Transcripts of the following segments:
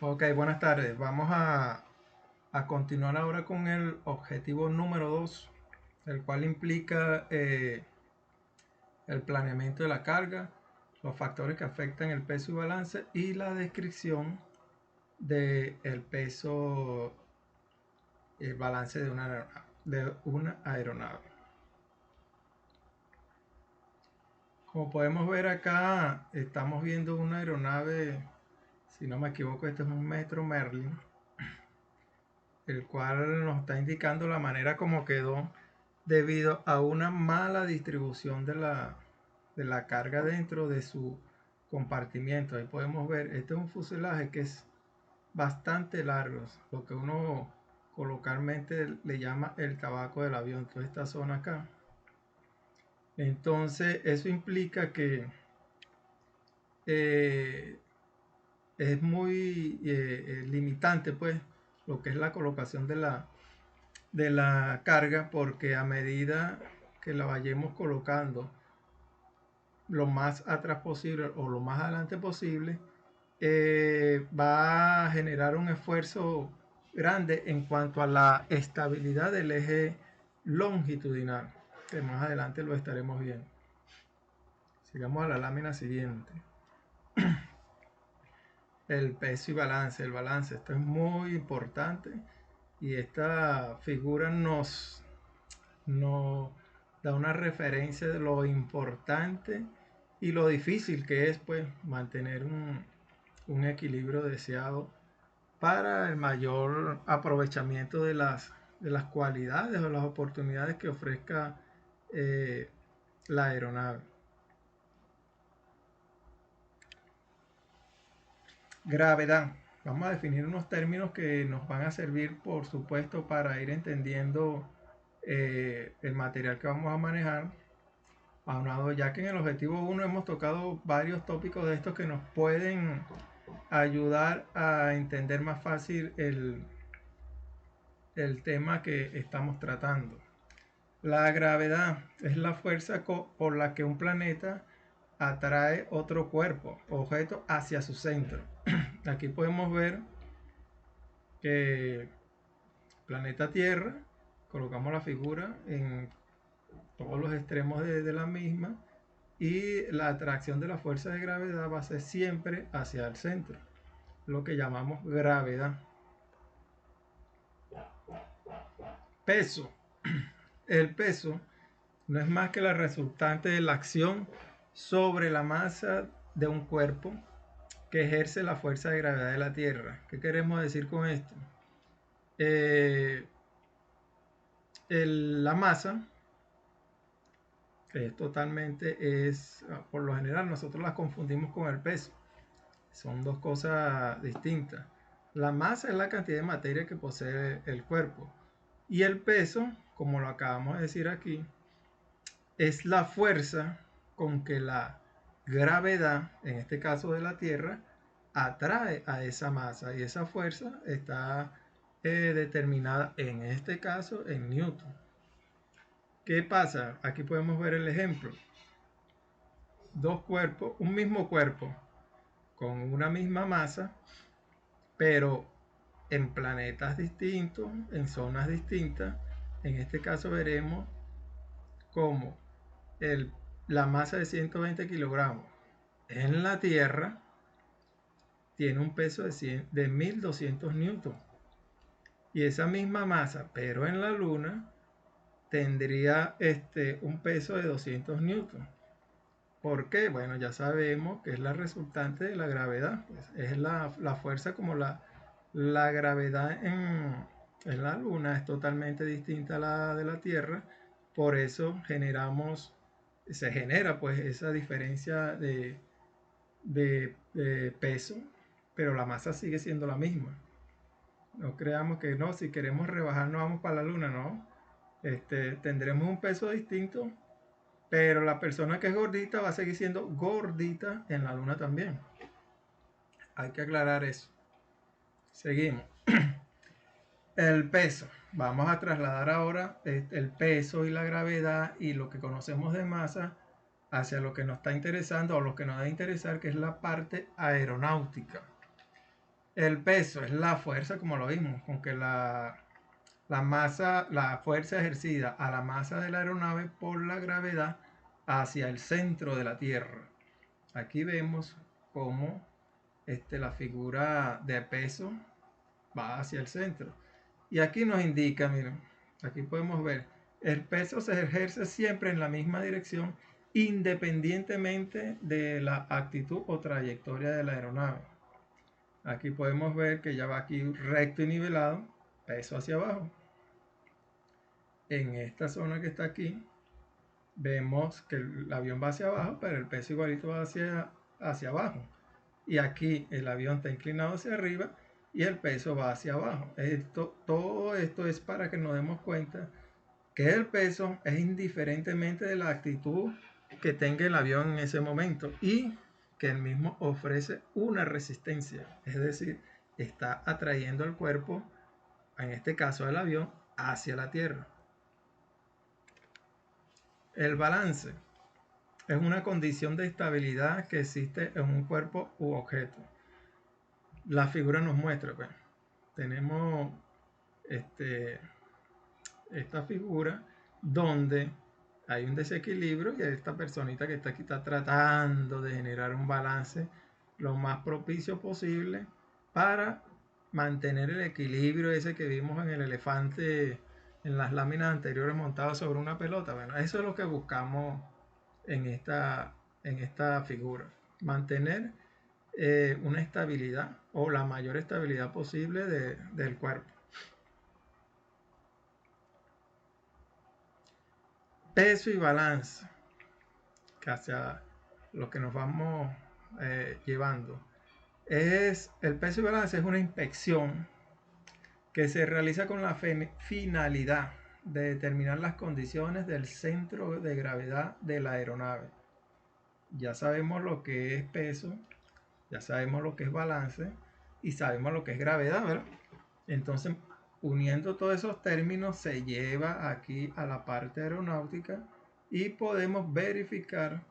Ok, buenas tardes. Vamos a continuar ahora con el objetivo número 2, el cual implica el planeamiento de la carga, los factores que afectan el peso y balance y la descripción del peso y el balance de una aeronave. Como podemos ver acá, estamos viendo una aeronave, si no me equivoco, este es un Metro Merlin, el cual nos está indicando la manera como quedó debido a una mala distribución de la carga dentro de su compartimiento. Ahí podemos ver, este es un fuselaje que es bastante largo, lo que uno coloquialmente le llama el tabaco del avión, toda esta zona acá. Entonces eso implica que eh, es muy limitante pues lo que es la colocación de la carga, porque a medida que la vayamos colocando lo más atrás posible o lo más adelante posible, va a generar un esfuerzo grande en cuanto a la estabilidad del eje longitudinal, que más adelante lo estaremos viendo. Sigamos a la lámina siguiente. El peso y balance. El balance, esto es muy importante y esta figura nos da una referencia de lo importante y lo difícil que es pues mantener un equilibrio deseado para el mayor aprovechamiento de las cualidades o las oportunidades que ofrezca eh, la aeronave. Gravedad. Vamos a definir unos términos que nos van a servir, por supuesto, para ir entendiendo el material que vamos a manejar. Aunado, ya que en el objetivo 1 hemos tocado varios tópicos de estos que nos pueden ayudar a entender más fácil el tema que estamos tratando. La gravedad es la fuerza por la que un planeta atrae otro cuerpo, objeto, hacia su centro. Aquí podemos ver que planeta Tierra, colocamos la figura en todos los extremos de la misma, y la atracción de la fuerza de gravedad va a ser siempre hacia el centro, lo que llamamos gravedad. Peso. El peso no es más que la resultante de la acción sobre la masa de un cuerpo que ejerce la fuerza de gravedad de la Tierra. ¿Qué queremos decir con esto? Eh, la masa por lo general nosotros las confundimos con el peso. Son dos cosas distintas. La masa es la cantidad de materia que posee el cuerpo. Y el peso, como lo acabamos de decir aquí, es la fuerza con que la gravedad, en este caso de la Tierra, atrae a esa masa. Y esa fuerza está determinada, en este caso, en Newton. ¿Qué pasa? Aquí podemos ver el ejemplo. Dos cuerpos, un mismo cuerpo, con una misma masa, pero en planetas distintos, en zonas distintas. En este caso veremos cómo el, la masa de 120 kilogramos en la Tierra tiene un peso de 1200 newton. Y esa misma masa, pero en la Luna, tendría un peso de 200 newton. ¿Por qué? Bueno, ya sabemos que es la resultante de la gravedad. Pues es la fuerza, como la gravedad en la Luna es totalmente distinta a la de la Tierra. Por eso se genera pues esa diferencia de peso, pero la masa sigue siendo la misma. No creamos que no, si queremos rebajar no vamos para la Luna, no. Tendremos un peso distinto, pero la persona que es gordita va a seguir siendo gordita en la Luna también. Hay que aclarar eso. Seguimos. El peso. Vamos a trasladar ahora el peso y la gravedad y lo que conocemos de masa hacia lo que nos está interesando o lo que nos va a interesar, que es la parte aeronáutica. El peso es la fuerza, como lo vimos, con que la masa, la fuerza ejercida a la masa de la aeronave por la gravedad hacia el centro de la Tierra. Aquí vemos cómo la figura de peso va hacia el centro. Y aquí nos indica, miren, aquí podemos ver, el peso se ejerce siempre en la misma dirección, independientemente de la actitud o trayectoria de la aeronave. Aquí podemos ver que ya va aquí recto y nivelado, peso hacia abajo. En esta zona que está aquí, vemos que el avión va hacia abajo, pero el peso igualito va hacia abajo. Y aquí el avión está inclinado hacia arriba y el peso va hacia abajo. Todo esto es para que nos demos cuenta que el peso es indiferentemente de la actitud que tenga el avión en ese momento y que el mismo ofrece una resistencia, es decir, está atrayendo el cuerpo, en este caso el avión, hacia la Tierra. El balance es una condición de estabilidad que existe en un cuerpo u objeto. La figura nos muestra, pues, tenemos esta figura donde hay un desequilibrio y esta personita que está aquí está tratando de generar un balance lo más propicio posible para mantener el equilibrio ese que vimos en el elefante en las láminas anteriores montado sobre una pelota. Bueno, eso es lo que buscamos en esta figura. Mantener una estabilidad o la mayor estabilidad posible del cuerpo. Peso y balance, que hacia lo que nos vamos llevando. El peso y balance es una inspección que se realiza con la finalidad de determinar las condiciones del centro de gravedad de la aeronave. Ya sabemos lo que es peso, ya sabemos lo que es balance y sabemos lo que es gravedad, ¿verdad? Entonces, uniendo todos esos términos, se lleva aquí a la parte aeronáutica y podemos verificar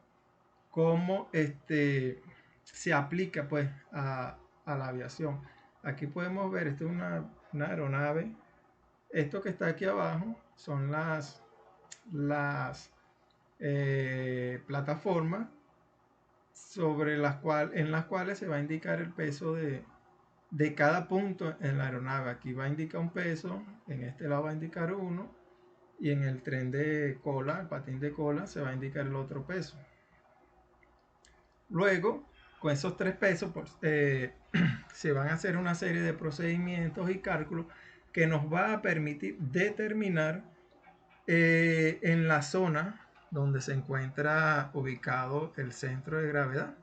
cómo se aplica pues a la aviación. Aquí podemos ver, esto es una aeronave. Esto que está aquí abajo son las plataformas en las cuales se va a indicar el peso de cada punto en la aeronave. Aquí va a indicar un peso, en este lado va a indicar uno, y en el tren de cola, el patín de cola, se va a indicar el otro peso. Luego, con esos tres pesos, se van a hacer una serie de procedimientos y cálculos que nos va a permitir determinar en la zona donde se encuentra ubicado el centro de gravedad.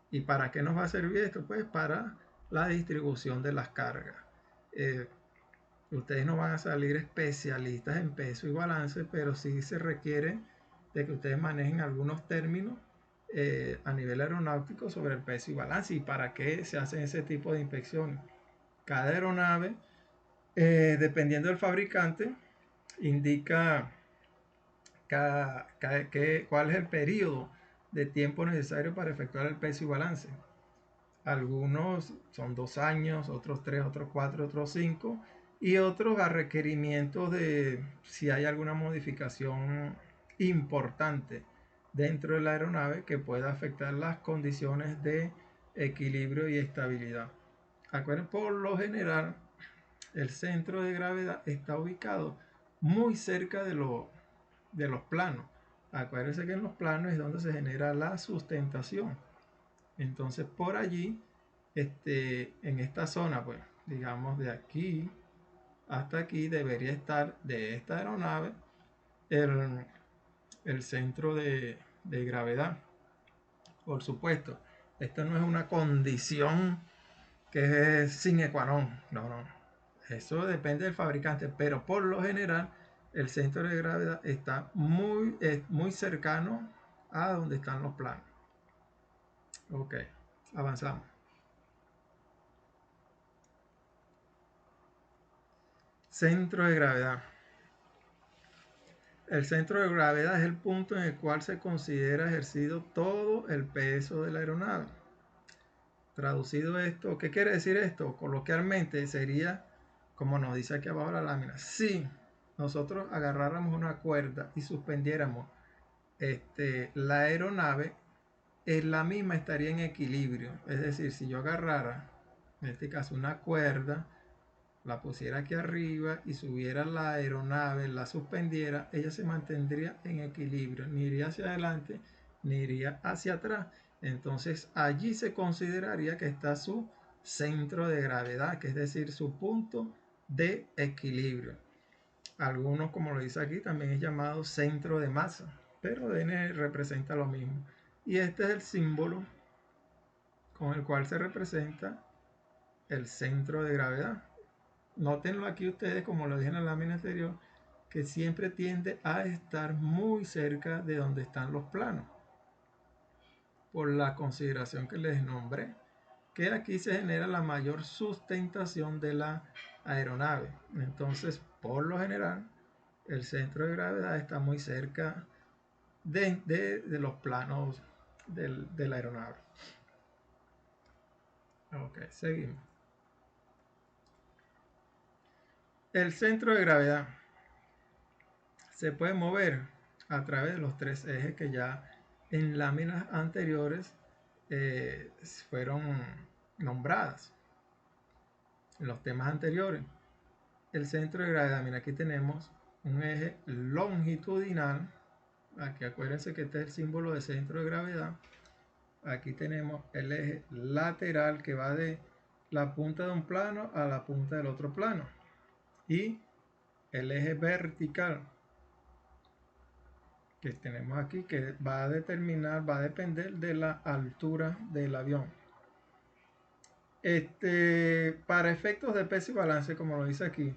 ¿Y para qué nos va a servir esto? Pues para la distribución de las cargas. Ustedes no van a salir especialistas en peso y balance, pero sí se requiere de que ustedes manejen algunos términos a nivel aeronáutico sobre el peso y balance y para qué se hacen ese tipo de inspecciones. Cada aeronave, dependiendo del fabricante, indica cuál es el periodo de tiempo necesario para efectuar el peso y balance. Algunos son 2 años, otros 3, otros 4, otros 5 y otros a requerimientos de si hay alguna modificación importante dentro de la aeronave que pueda afectar las condiciones de equilibrio y estabilidad. Acuérdense, por lo general, el centro de gravedad está ubicado muy cerca de los planos. Acuérdense que en los planos es donde se genera la sustentación. Entonces por allí, en esta zona, pues digamos de aquí hasta aquí debería estar de esta aeronave el centro de gravedad. Por supuesto, esto no es una condición que es sine qua non, no, no. Eso depende del fabricante, pero por lo general el centro de gravedad está muy cercano a donde están los planos. Ok, avanzamos. Centro de gravedad. El centro de gravedad es el punto en el cual se considera ejercido todo el peso de la aeronave. Traducido esto, ¿qué quiere decir esto? Coloquialmente sería, como nos dice aquí abajo la lámina, si nosotros agarráramos una cuerda y suspendiéramos la aeronave, la misma estaría en equilibrio. Es decir, si yo agarrara, en este caso, una cuerda, la pusiera aquí arriba y subiera la aeronave, la suspendiera, ella se mantendría en equilibrio, ni iría hacia adelante ni iría hacia atrás. Entonces allí se consideraría que está su centro de gravedad, que es decir, su punto de equilibrio. Algunos, como lo dice aquí, también es llamado centro de masa, pero N representa lo mismo. Y este es el símbolo con el cual se representa el centro de gravedad. Nótenlo aquí ustedes, como lo dije en la lámina anterior, que siempre tiende a estar muy cerca de donde están los planos, por la consideración que les nombré, que aquí se genera la mayor sustentación de la aeronave. Entonces, por lo general, el centro de gravedad está muy cerca de los planos de la aeronave. Ok, seguimos. El centro de gravedad se puede mover a través de los tres ejes que ya en láminas anteriores fueron nombradas en los temas anteriores. El centro de gravedad, mira, aquí tenemos un eje longitudinal. Aquí acuérdense que este es el símbolo de centro de gravedad. Aquí tenemos el eje lateral que va de la punta de un plano a la punta del otro plano. Y el eje vertical que tenemos aquí, que va a determinar, va a depender de la altura del avión. Para efectos de peso y balance, como lo dice aquí,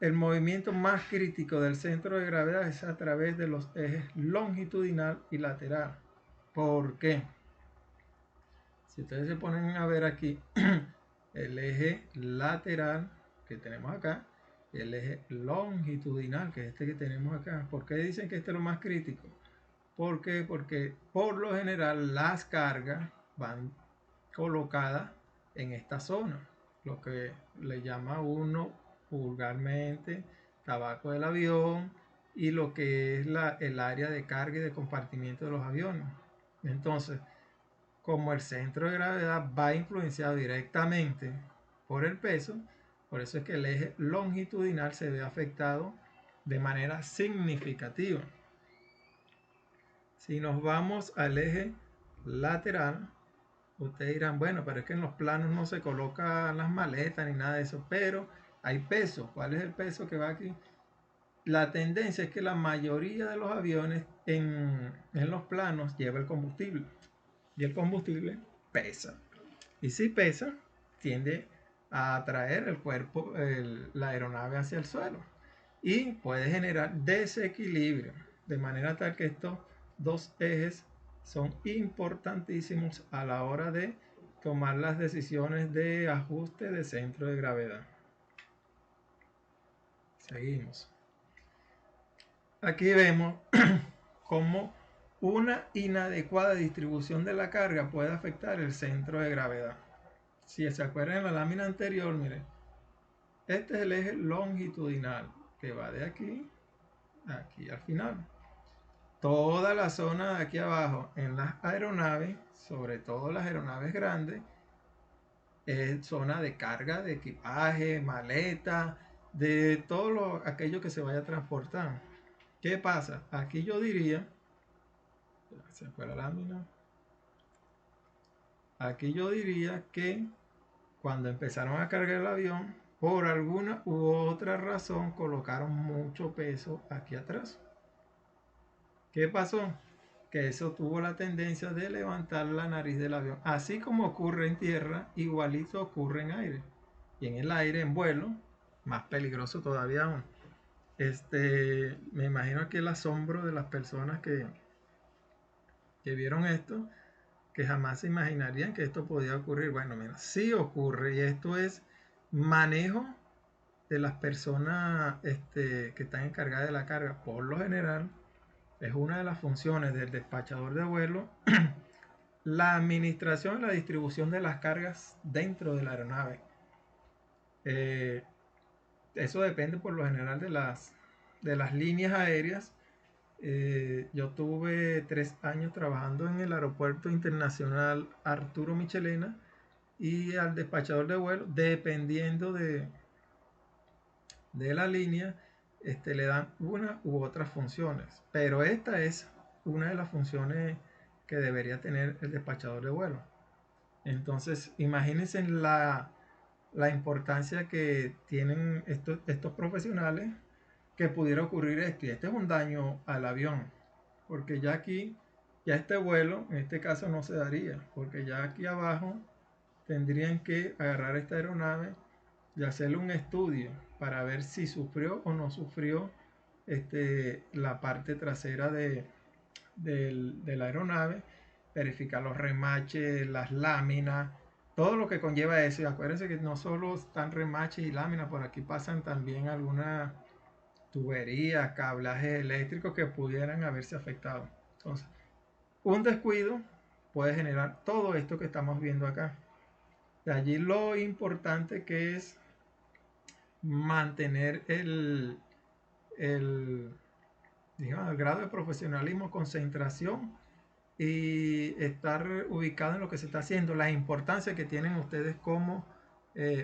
el movimiento más crítico del centro de gravedad es a través de los ejes longitudinal y lateral. ¿Por qué? Si ustedes se ponen a ver aquí, el eje lateral que tenemos acá, y el eje longitudinal, que es este que tenemos acá. ¿Por qué dicen que este es lo más crítico? ¿Por qué? Porque por lo general las cargas van colocadas en esta zona, lo que le llama uno vulgarmente tabaco del avión y lo que es el área de carga y de compartimiento de los aviones. Entonces, como el centro de gravedad va influenciado directamente por el peso, por eso es que el eje longitudinal se ve afectado de manera significativa. Si nos vamos al eje lateral, ustedes dirán, bueno, pero es que en los planos no se colocan las maletas ni nada de eso, pero hay peso. ¿Cuál es el peso que va aquí? La tendencia es que la mayoría de los aviones en los planos lleva el combustible. Y el combustible pesa. Y si pesa, tiende a atraer el cuerpo, la aeronave hacia el suelo. Y puede generar desequilibrio. De manera tal que estos dos ejes son importantísimos a la hora de tomar las decisiones de ajuste de centro de gravedad. Seguimos. Aquí vemos cómo una inadecuada distribución de la carga puede afectar el centro de gravedad. Si se acuerdan en la lámina anterior, miren, este es el eje longitudinal que va de aquí a aquí al final. Toda la zona de aquí abajo en las aeronaves, sobre todo las aeronaves grandes, es zona de carga de equipaje, maleta, de todo aquello que se vaya a transportar. ¿Qué pasa? Aquí yo diría, se fue la lámina, aquí yo diría que cuando empezaron a cargar el avión, por alguna u otra razón colocaron mucho peso aquí atrás. ¿Qué pasó? Que eso tuvo la tendencia de levantar la nariz del avión. Así como ocurre en tierra, igualito ocurre en aire. Y en el aire, en vuelo, más peligroso todavía aún. Me imagino que el asombro de las personas que vieron esto, que jamás se imaginarían que esto podía ocurrir. Bueno, mira, sí ocurre y esto es manejo de las personas que están encargadas de la carga. Por lo general, es una de las funciones del despachador de vuelo La administración y la distribución de las cargas dentro de la aeronave. Eh, Eso depende por lo general de las líneas aéreas. Yo tuve 3 años trabajando en el Aeropuerto Internacional Arturo Michelena y al despachador de vuelo, dependiendo de la línea, le dan una u otras funciones. Pero esta es una de las funciones que debería tener el despachador de vuelo. Entonces, imagínense la importancia que tienen estos profesionales, que pudiera ocurrir esto. Y este es un daño al avión, porque ya aquí, ya este vuelo, en este caso no se daría, porque ya aquí abajo tendrían que agarrar esta aeronave y hacerle un estudio para ver si sufrió o no sufrió la parte trasera de la aeronave, verificar los remaches, las láminas, todo lo que conlleva eso. Y acuérdense que no solo están remaches y láminas, por aquí pasan también algunas tuberías, cablajes eléctricos que pudieran haberse afectado. Entonces, un descuido puede generar todo esto que estamos viendo acá. De allí lo importante que es mantener el, digamos, el grado de profesionalismo, concentración y estar ubicado en lo que se está haciendo, la importancia que tienen ustedes como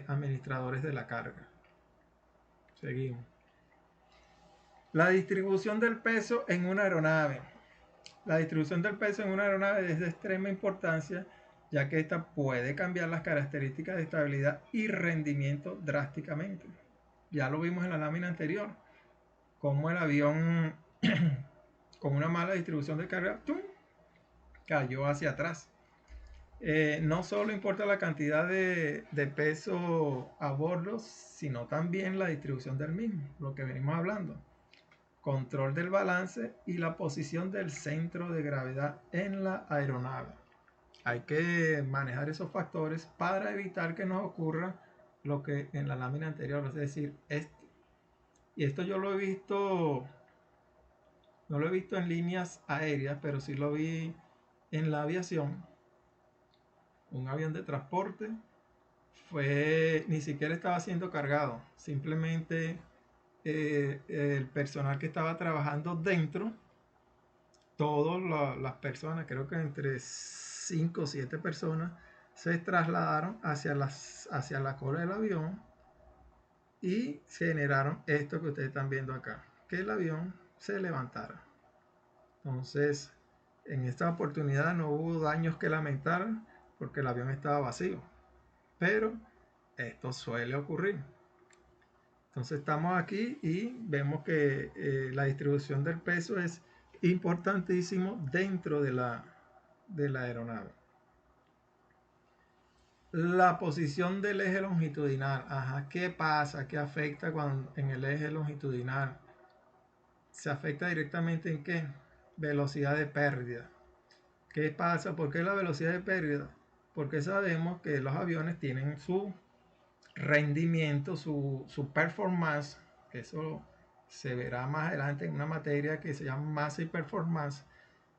administradores de la carga. Seguimos. La distribución del peso en una aeronave. La distribución del peso en una aeronave es de extrema importancia, ya que esta puede cambiar las características de estabilidad y rendimiento drásticamente. Ya lo vimos en la lámina anterior, como el avión con una mala distribución de carga ¡tum!, cayó hacia atrás. No solo importa la cantidad de peso a bordo, sino también la distribución del mismo, lo que venimos hablando. Control del balance y la posición del centro de gravedad en la aeronave. Hay que manejar esos factores para evitar que nos ocurra lo que en la lámina anterior, es decir, y esto yo lo he visto, no lo he visto en líneas aéreas, pero sí lo vi en la aviación. Un avión de transporte ni siquiera estaba siendo cargado, simplemente el personal que estaba trabajando dentro, todas las personas, creo que entre 5 o 7 personas, se trasladaron hacia la cola del avión y se generaron esto que ustedes están viendo acá, que el avión se levantara. Entonces, en esta oportunidad no hubo daños que lamentar porque el avión estaba vacío, pero esto suele ocurrir. Entonces estamos aquí y vemos que la distribución del peso es importantísimo dentro de la aeronave. La posición del eje longitudinal. Ajá, ¿qué pasa? ¿Qué afecta cuando en el eje longitudinal? ¿Se afecta directamente en qué? Velocidad de pérdida. ¿Qué pasa? ¿Por qué la velocidad de pérdida? Porque sabemos que los aviones tienen su rendimiento, su performance, que eso se verá más adelante en una materia que se llama masa y performance,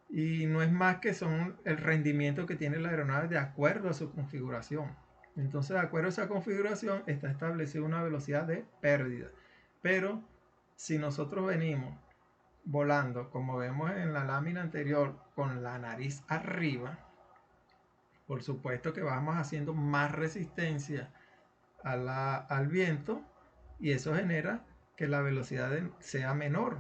y no es más que son el rendimiento que tiene la aeronave de acuerdo a su configuración. Entonces, de acuerdo a esa configuración está establecida una velocidad de pérdida. Pero si nosotros venimos volando, como vemos en la lámina anterior, con la nariz arriba, por supuesto que vamos haciendo más resistencia al viento, y eso genera que la velocidad sea menor,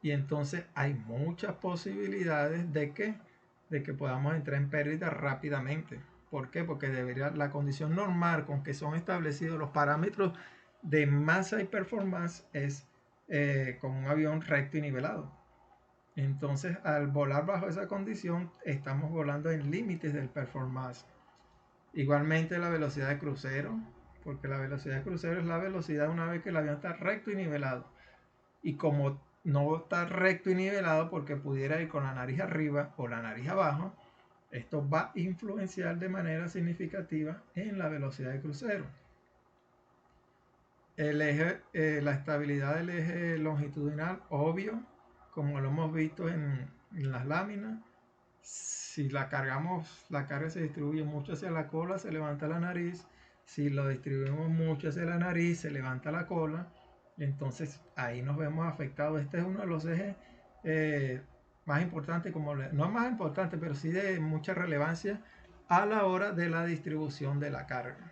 y entonces hay muchas posibilidades de que podamos entrar en pérdida rápidamente. ¿Por qué? Porque debería, la condición normal con que son establecidos los parámetros de masa y performance es con un avión recto y nivelado. Entonces, al volar bajo esa condición, estamos volando en límites del performance. Igualmente la velocidad de crucero, porque la velocidad de crucero es la velocidad una vez que el avión está recto y nivelado. Y como no está recto y nivelado porque pudiera ir con la nariz arriba o la nariz abajo, esto va a influenciar de manera significativa en la velocidad de crucero. La estabilidad del eje longitudinal, obvio, como lo hemos visto en las láminas. si la cargamos, la carga se distribuye mucho hacia la cola, se levanta la nariz. Si lo distribuimos mucho hacia la nariz, se levanta la cola. Entonces ahí nos vemos afectados. Este es uno de los ejes más importantes, no más importante, pero sí de mucha relevancia a la hora de la distribución de la carga.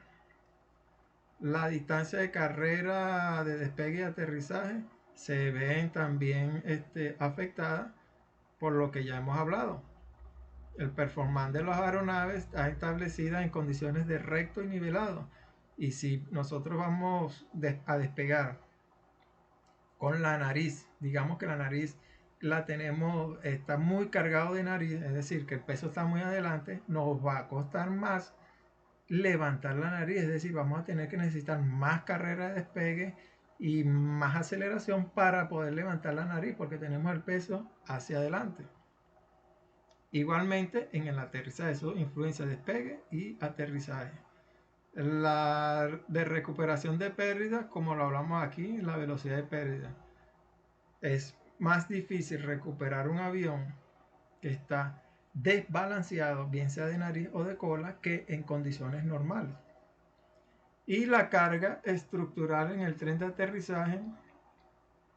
La distancia de carrera de despegue y aterrizaje se ven también afectadas por lo que ya hemos hablado. El performance de las aeronaves está establecida en condiciones de recto y nivelado. Y si nosotros vamos a despegar con la nariz, digamos que la nariz la tenemos, está muy cargado de nariz, es decir, que el peso está muy adelante, nos va a costar más levantar la nariz, es decir, vamos a tener que necesitar más carrera de despegue y más aceleración para poder levantar la nariz porque tenemos el peso hacia adelante. Igualmente en el aterrizaje, eso influencia despegue y aterrizaje. La de recuperación de pérdida, como lo hablamos aquí, la velocidad de pérdida. Es más difícil recuperar un avión que está desbalanceado, bien sea de nariz o de cola, que en condiciones normales. Y la carga estructural en el tren de aterrizaje,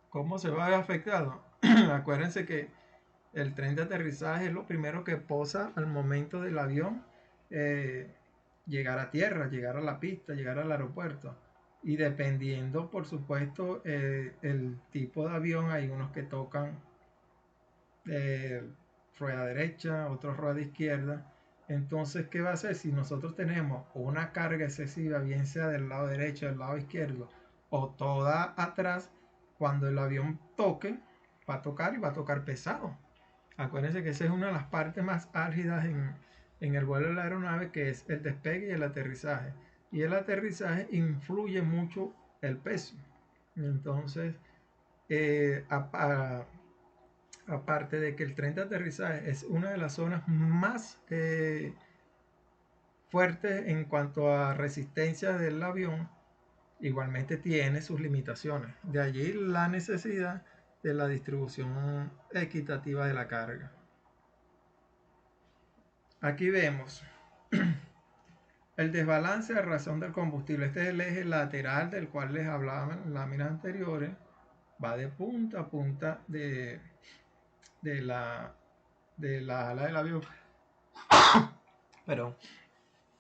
¿cómo se va a ver afectado? Acuérdense que el tren de aterrizaje es lo primero que posa al momento del avión llegar a tierra, llegar a la pista, llegar al aeropuerto. Y dependiendo, por supuesto, el tipo de avión, hay unos que tocan rueda derecha, otros rueda izquierda. Entonces, ¿qué va a hacer? Si nosotros tenemos una carga excesiva, bien sea del lado derecho, del lado izquierdo, o toda atrás, cuando el avión toque, va a tocar y va a tocar pesado. Acuérdense que esa es una de las partes más álgidas en el vuelo de la aeronave, que es el despegue y el aterrizaje. Y el aterrizaje influye mucho el peso. Entonces, aparte de que el tren de aterrizaje es una de las zonas más fuertes en cuanto a resistencia del avión, igualmente tiene sus limitaciones. De allí la necesidad de la distribución equitativa de la carga. Aquí vemos el desbalance a razón del combustible. Este es el eje lateral del cual les hablaba en láminas anteriores. Va de punta a punta de la ala del avión. Perdón.